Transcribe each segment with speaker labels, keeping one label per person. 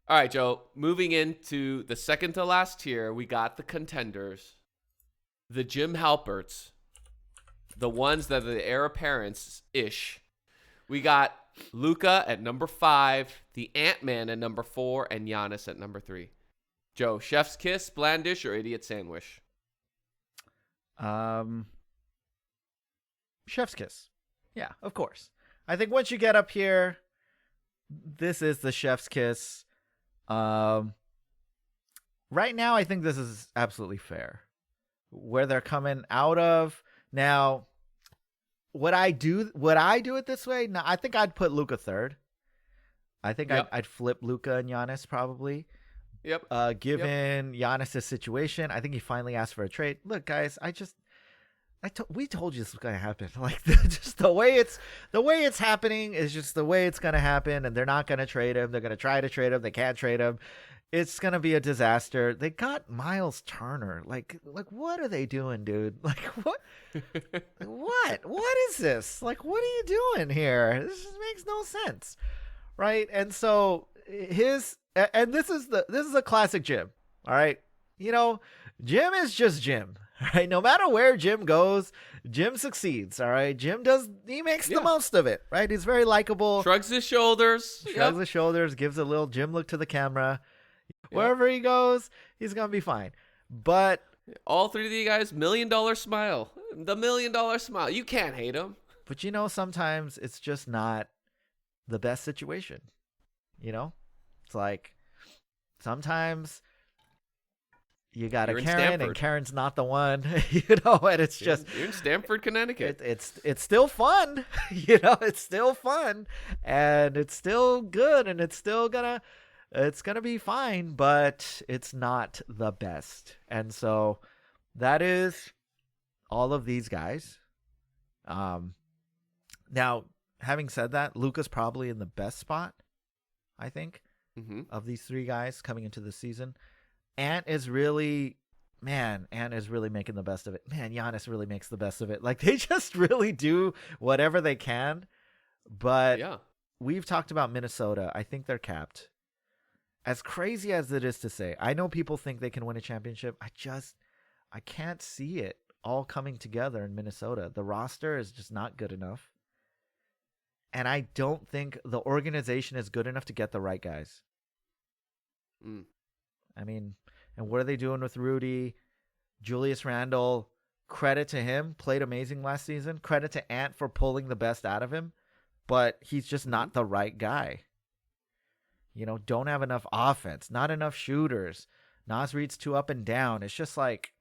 Speaker 1: All right, Joe. Moving into the second to last tier, we got the contenders, the Jim Halperts, the ones that are the heir apparents ish. We got Luka at number 5, the Ant-Man at number 4, and Giannis at number 3. Joe, chef's kiss, blandish, or idiot sandwich?
Speaker 2: Chef's kiss. Yeah, of course. I think once you get up here, this is the chef's kiss. Right now, I think this is absolutely fair. Where they're coming out of now, would I do it this way? No, I think I'd put Luka third. I think I'd flip Luka and Giannis probably.
Speaker 1: Yep.
Speaker 2: Given Giannis' situation, I think he finally asked for a trade. Look, guys, we told you this was going to happen. Like, just the way it's happening is just the way it's going to happen, and they're not going to trade him. They're going to try to trade him. They can't trade him. It's going to be a disaster. They got Miles Turner. Like what are they doing, dude? Like, what? What is this? Like, what are you doing here? This just makes no sense, right? And so this is a classic Jim. All right, Jim is just Jim. All right, no matter where Jim goes, Jim succeeds. All right, he makes the most of it. Right, he's very likable.
Speaker 1: Shrugs his shoulders,
Speaker 2: gives a little Jim look to the camera. Wherever he goes, he's gonna be fine. But
Speaker 1: all three of you guys, $1 million smile. The $1 million smile. You can't hate him.
Speaker 2: But sometimes it's just not the best situation. It's like sometimes you got a Karen and Karen's not the one, and it's just
Speaker 1: you're in Stamford, Connecticut.
Speaker 2: It's still fun, it's still fun, and it's still good, and it's gonna be fine, but it's not the best. And so that is all of these guys. Now, having said that, Luka's probably in the best spot, I think, of these three guys coming into the season. Ant is really making the best of it. Man, Giannis really makes the best of it. Like, they just really do whatever they can. But we've talked about Minnesota. I think they're capped. As crazy as it is to say, I know people think they can win a championship. I can't see it all coming together in Minnesota. The roster is just not good enough. And I don't think the organization is good enough to get the right guys. I mean, and what are they doing with Rudy? Julius Randle, credit to him, played amazing last season. Credit to Ant for pulling the best out of him. But he's just not the right guy. Don't have enough offense, not enough shooters. Naz Reid's too up and down. It's just like,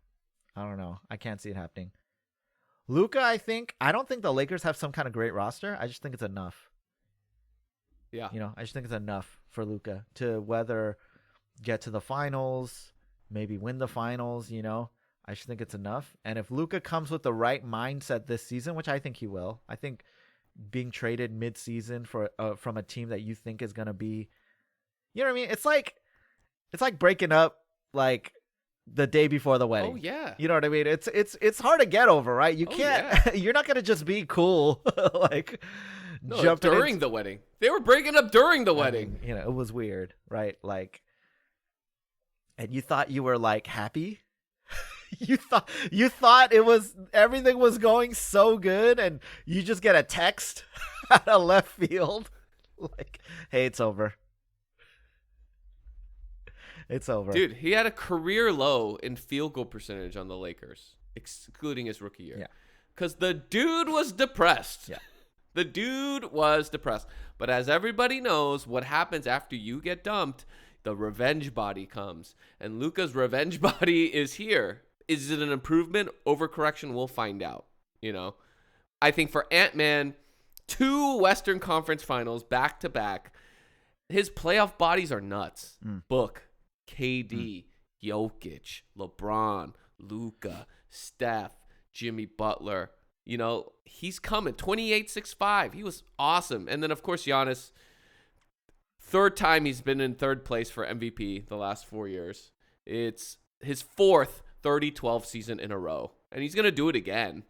Speaker 2: I don't know. I can't see it happening. Luka, I don't think the Lakers have some kind of great roster. I just think it's enough.
Speaker 1: Yeah.
Speaker 2: I just think it's enough for Luka to whether get to the finals, maybe win the finals, I just think it's enough. And if Luka comes with the right mindset this season, which I think he will, I think being traded mid-season from a team that you think is going to be, you know what I mean? It's like breaking up like the day before the wedding.
Speaker 1: Oh yeah.
Speaker 2: You know what I mean? It's hard to get over, right? You can't. You're not gonna just be cool
Speaker 1: jump during the wedding. They were breaking up during the wedding.
Speaker 2: It was weird, right? Like, and you thought you were like happy. you thought everything was going so good, and you just get a text out of left field, like, "Hey, it's over." It's over.
Speaker 1: Dude, he had a career low in field goal percentage on the Lakers, excluding his rookie year.
Speaker 2: Yeah.
Speaker 1: Because the dude was depressed.
Speaker 2: Yeah.
Speaker 1: The dude was depressed. But as everybody knows, what happens after you get dumped, the revenge body comes. And Luka's revenge body is here. Is it an improvement? Overcorrection? We'll find out. I think for Ant-Man, 2 Western Conference Finals back-to-back. His playoff bodies are nuts. Book. KD, Jokic, LeBron, Luka, Steph, Jimmy Butler. He's coming. 28-6-5. He was awesome. And then, of course, Giannis. Third time he's been in third place for MVP the last 4 years. It's his 4th 30-12 season in a row. And he's going to do it again.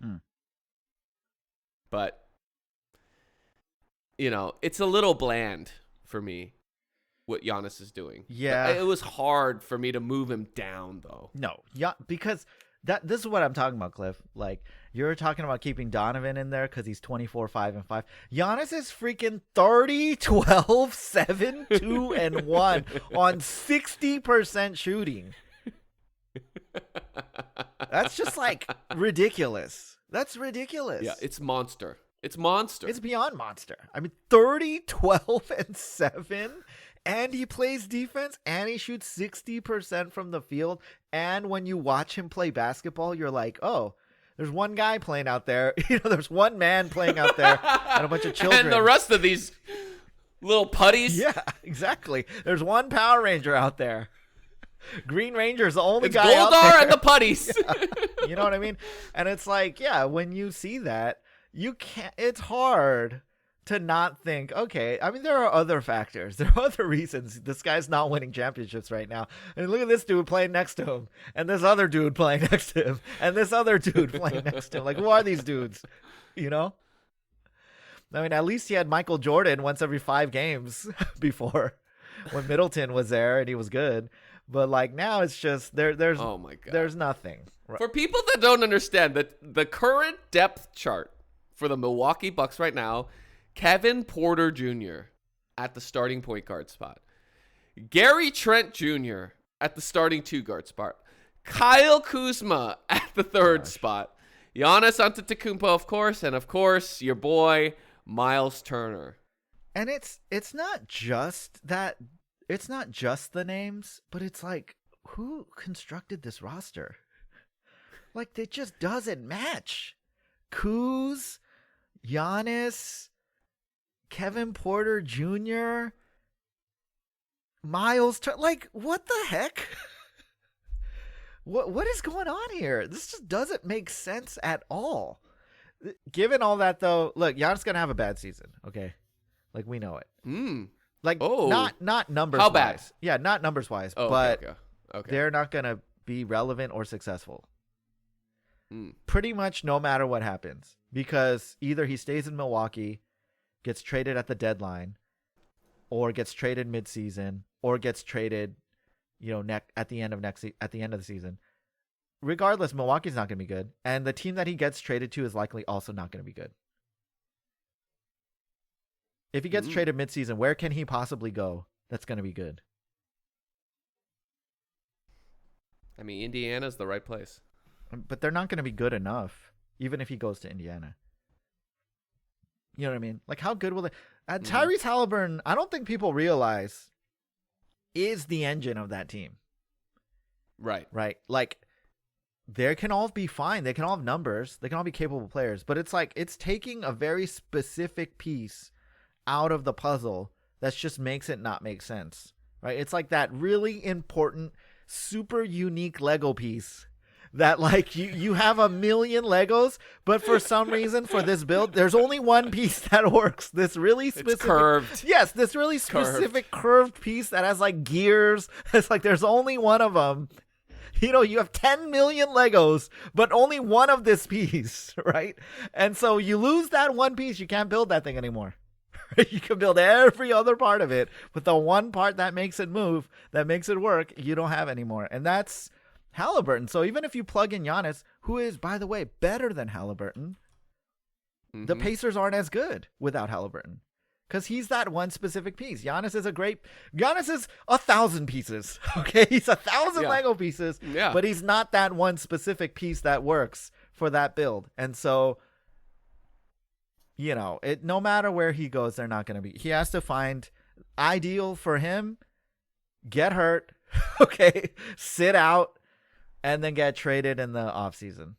Speaker 1: But, it's a little bland for me. what Giannis is doing.
Speaker 2: Yeah.
Speaker 1: It was hard for me to move him down, though.
Speaker 2: No. Yeah, because this is what I'm talking about, Cliff. Like, you're talking about keeping Donovan in there because he's 24, 5, and 5. Giannis is freaking 30, 12, 7, 2, and 1 on 60% shooting. That's just like ridiculous. That's ridiculous.
Speaker 1: Yeah, it's monster. It's monster.
Speaker 2: It's beyond monster. I mean, 30, 12, and 7. And he plays defense, and he shoots 60% from the field. And when you watch him play basketball, you're like, oh, there's one guy playing out there. There's one man playing out there and a bunch of children.
Speaker 1: And the rest of these little putties.
Speaker 2: Yeah, exactly. There's one Power Ranger out there. Green Ranger's the only
Speaker 1: it's
Speaker 2: guy out
Speaker 1: Goldar
Speaker 2: there.
Speaker 1: and the putties.
Speaker 2: Yeah. You know what I mean? And it's like, yeah, when you see that, you can't. It's hard to not think, okay, I mean, there are other factors. There are other reasons this guy's not winning championships right now. And look at this dude playing next to him, and this other dude playing next to him, and this other dude playing next to him. Like, who are these dudes? I mean, at least he had Michael Jordan once every 5 games before when Middleton was there and he was good. But like now it's just there's
Speaker 1: oh my God.
Speaker 2: There's nothing.
Speaker 1: For people that don't understand that the current depth chart for the Milwaukee Bucks right now, Kevin Porter Jr. at the starting point guard spot. Gary Trent Jr. at the starting 2 guard spot. Kyle Kuzma at the 3rd spot. Giannis Antetokounmpo, of course, and of course your boy Miles Turner.
Speaker 2: And it's not just that. It's not just the names, but it's like, who constructed this roster? Like, it just doesn't match. Kuz, Giannis, Kevin Porter Jr., Miles Turner. Like, what the heck? What is going on here? This just doesn't make sense at all. Given all that, though, look, Giannis going to have a bad season, okay? Like, we know it. Like, not numbers
Speaker 1: How
Speaker 2: wise.
Speaker 1: bad?
Speaker 2: Yeah, not numbers wise,
Speaker 1: Oh,
Speaker 2: but
Speaker 1: okay.
Speaker 2: they're not going to be relevant or successful. Pretty much no matter what happens. Because either he stays in Milwaukee, gets traded at the deadline, or gets traded midseason, or gets traded, at the end of the season. Regardless, Milwaukee's not going to be good. And the team that he gets traded to is likely also not going to be good. If he gets traded midseason, where can he possibly go that's going to be good?
Speaker 1: I mean, Indiana's the right place.
Speaker 2: But they're not going to be good enough, even if he goes to Indiana. You know what I mean? Like, how good will they... Tyrese Halliburton, I don't think people realize, is the engine of that team.
Speaker 1: Right.
Speaker 2: Right? Like, they can all be fine. They can all have numbers. They can all be capable players. But it's like, it's taking a very specific piece out of the puzzle that just makes it not make sense, right? It's like that really important, super unique Lego piece that like you have a million Legos, but for some reason for this build, there's only one piece that works. This really specific,
Speaker 1: it's curved.
Speaker 2: Yes, this really specific curved piece that has like gears. It's like there's only one of them. You have 10 million Legos, but only one of this piece, right? And so you lose that one piece, you can't build that thing anymore. You can build every other part of it, but the one part that makes it move, that makes it work, you don't have anymore. And that's Halliburton. So even if you plug in Giannis, who is, by the way, better than Halliburton, the Pacers aren't as good without Halliburton. Because he's that one specific piece. Giannis is 1,000 pieces. Okay? He's 1,000 Lego pieces.
Speaker 1: Yeah.
Speaker 2: But he's not that one specific piece that works for that build. And so... no matter where he goes, they're not going to be. He has to find ideal for him, get hurt, okay, sit out, and then get traded in the offseason.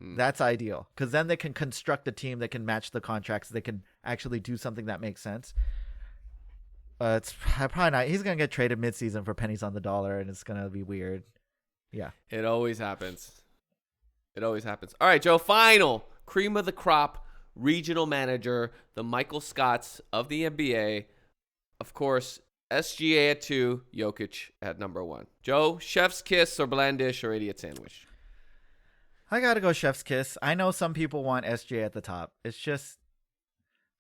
Speaker 2: That's ideal because then they can construct a team that can match the contracts. They can actually do something that makes sense. It's probably not. He's going to get traded midseason for pennies on the dollar, and it's going to be weird. Yeah.
Speaker 1: It always happens. All right, Joe, final cream of the crop regional manager, the Michael Scotts of the NBA. Of course, SGA at 2, Jokic at number 1. Joe, chef's kiss or blandish or idiot sandwich?
Speaker 2: I got to go chef's kiss. I know some people want SGA at the top. It's just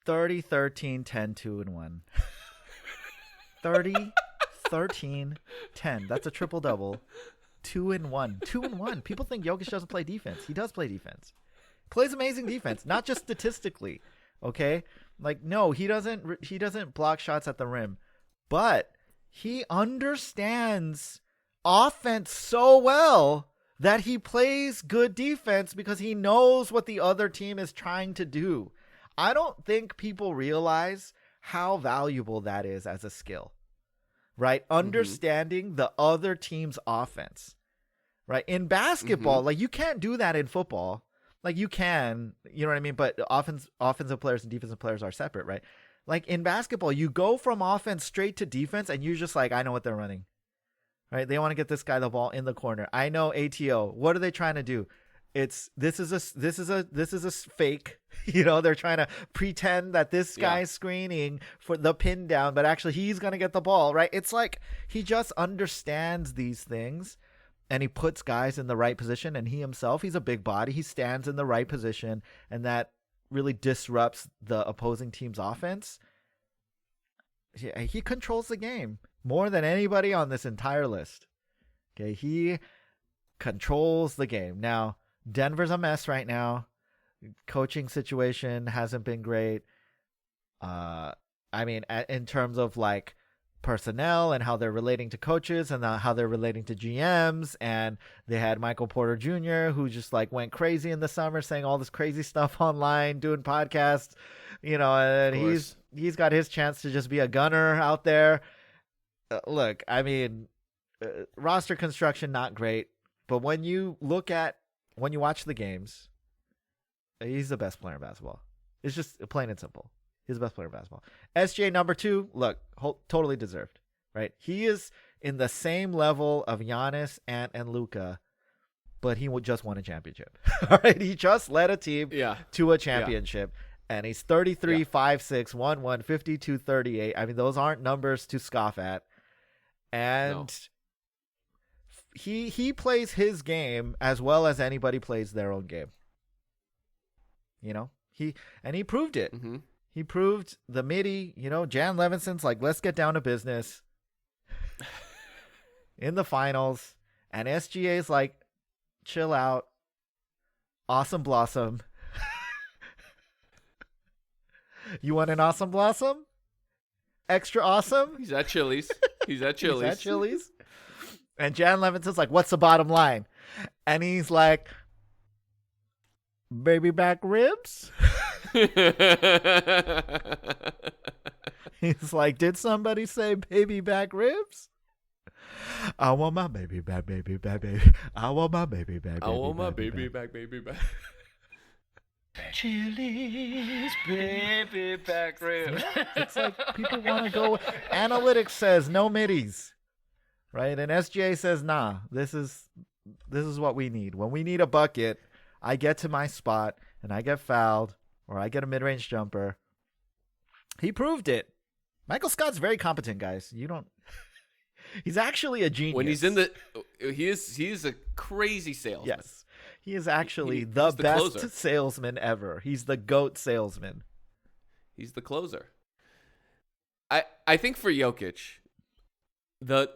Speaker 2: 30, 13, 10, 2, and 1. 30, 13, 10. That's a triple double. 2-1. 2-1. People think Jokic doesn't play defense. He does play defense. Plays amazing defense, not just statistically. Okay? Like, no, he doesn't block shots at the rim, but he understands offense so well that he plays good defense because he knows what the other team is trying to do. I don't think people realize how valuable that is as a skill, right? Understanding the other team's offense, right? In basketball, like, you can't do that in football. Like, you can, you know what I mean? But offensive players and defensive players are separate, right? Like, in basketball, you go from offense straight to defense, and you're just like, I know what they're running, right? They want to get this guy the ball in the corner. I know ATO. What are they trying to do? This is a fake. You know, they're trying to pretend that this guy's screening for the pin down, but actually he's gonna get the ball, right? It's like he just understands these things. And he puts guys in the right position, and he himself, he's a big body. He stands in the right position, and that really disrupts the opposing team's offense. He controls the game more than anybody on this entire list. Okay, he controls the game. Now, Denver's a mess right now. Coaching situation hasn't been great. I mean, in terms of like personnel and how they're relating to coaches and how they're relating to GMs, and they had Michael Porter Jr. who just like went crazy in the summer saying all this crazy stuff online, doing podcasts, you know, and he's got his chance to just be a gunner out there. Look, I mean, roster construction not great, but when you watch the games, he's the best player in basketball. It's just plain and simple. He's the best player in basketball. SGA number 2, look, totally deserved, right? He is in the same level of Giannis, Ant, and Luka, but he just won a championship. All right, he just led a team to a championship, and he's 33, 5'6", 1'1", 52, 38. I mean, those aren't numbers to scoff at. And he plays his game as well as anybody plays their own game. You know, he proved it.
Speaker 1: Mm-hmm.
Speaker 2: He proved the MIDI, you know, Jan Levinson's like, let's get down to business in the finals. And SGA's like, chill out. Awesome Blossom. You want an Awesome Blossom? Extra awesome?
Speaker 1: He's at Chili's. He's at Chili's.
Speaker 2: And Jan Levinson's like, what's the bottom line? And he's like, baby back ribs? He's like, did somebody say baby back ribs? I want my baby back, baby back, baby. I want my baby back, baby
Speaker 1: I want my
Speaker 2: back,
Speaker 1: baby back, baby back.
Speaker 2: Chili's
Speaker 1: Baby back rib.
Speaker 2: It's like people want to go. Analytics says no middies, right? And SGA says, nah, this is what we need. When we need a bucket, I get to my spot and I get fouled or I get a mid-range jumper. He proved it. Michael Scott's very competent, guys. He's actually a genius.
Speaker 1: When he's he's a crazy salesman.
Speaker 2: Yes. He is actually the best closer. Salesman ever. He's the GOAT salesman.
Speaker 1: He's the closer. I think for Jokic, the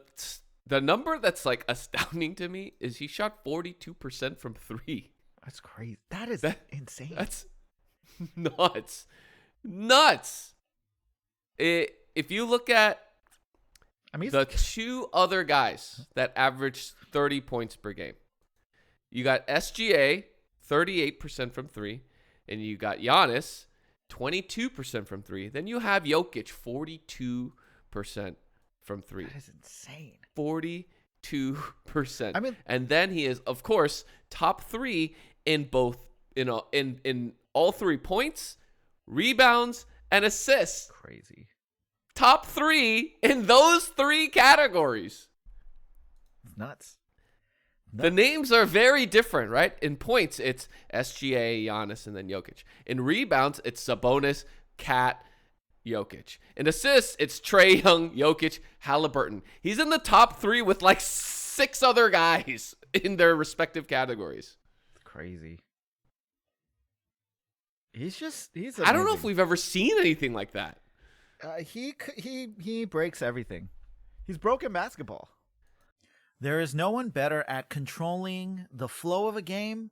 Speaker 1: number that's like astounding to me is he shot 42% from 3.
Speaker 2: That's crazy. That is insane.
Speaker 1: That's nuts. If you look at the 2 other guys that averaged 30 points per game, you got SGA 38% from 3, and you got Giannis 22% from 3. Then you have Jokic 42% from 3.
Speaker 2: That is insane.
Speaker 1: 42%.
Speaker 2: I mean,
Speaker 1: and then he is, of course, top 3 in both in all 3 points, rebounds, and assists.
Speaker 2: Crazy.
Speaker 1: Top 3 in those 3 categories.
Speaker 2: It's nuts.
Speaker 1: The names are very different, right? In points, it's SGA, Giannis, and then Jokic. In rebounds, it's Sabonis, Cat, Jokic. In assists, it's Trae Young, Jokic, Halliburton. He's in the top 3 with like 6 other guys in their respective categories.
Speaker 2: It's crazy. He's
Speaker 1: I don't know if we've ever seen anything like that.
Speaker 2: He breaks everything. He's broken basketball. There is no one better at controlling the flow of a game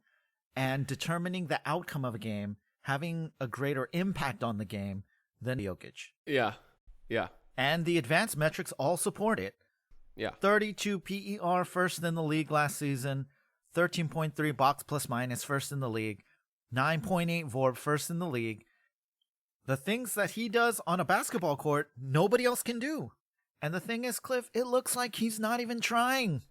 Speaker 2: and determining the outcome of a game, having a greater impact on the game than Jokic.
Speaker 1: Yeah. Yeah.
Speaker 2: And the advanced metrics all support it.
Speaker 1: Yeah.
Speaker 2: 32 PER, first in the league last season. 13.3 box plus minus, first in the league. 9.8 VORP, first in the league. The things that he does on a basketball court, nobody else can do. And the thing is, Cliff, it looks like he's not even trying.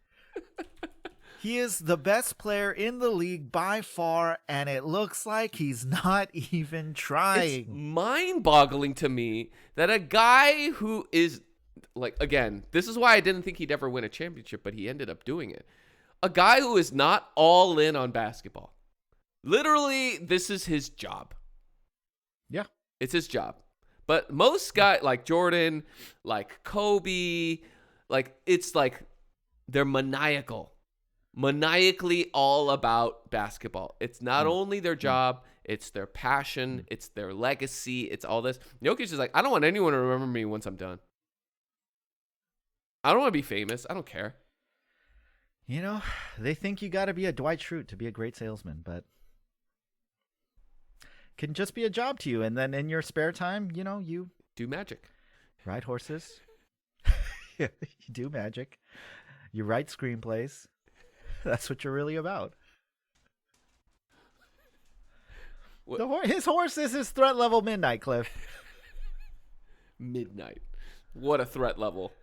Speaker 2: He is the best player in the league by far, and it looks like he's not even trying.
Speaker 1: It's mind-boggling to me that a guy who is, like, again, this is why I didn't think he'd ever win a championship, but he ended up doing it. A guy who is not all in on basketball. Literally, this is his job.
Speaker 2: Yeah.
Speaker 1: It's his job. But most guys, like Jordan, like Kobe, like, it's like they're maniacally all about basketball. It's not only their job, it's their passion, it's their legacy, it's all this. Jokic is like, I don't want anyone to remember me once I'm done. I don't want to be famous. I don't care.
Speaker 2: You know, they think you got to be a Dwight Schrute to be a great salesman, but can just be a job to you. And then in your spare time, you know, you
Speaker 1: do magic,
Speaker 2: ride horses. You do magic. You write screenplays. That's what you're really about. His horse is his threat level midnight, Cliff.
Speaker 1: Midnight. What a threat level.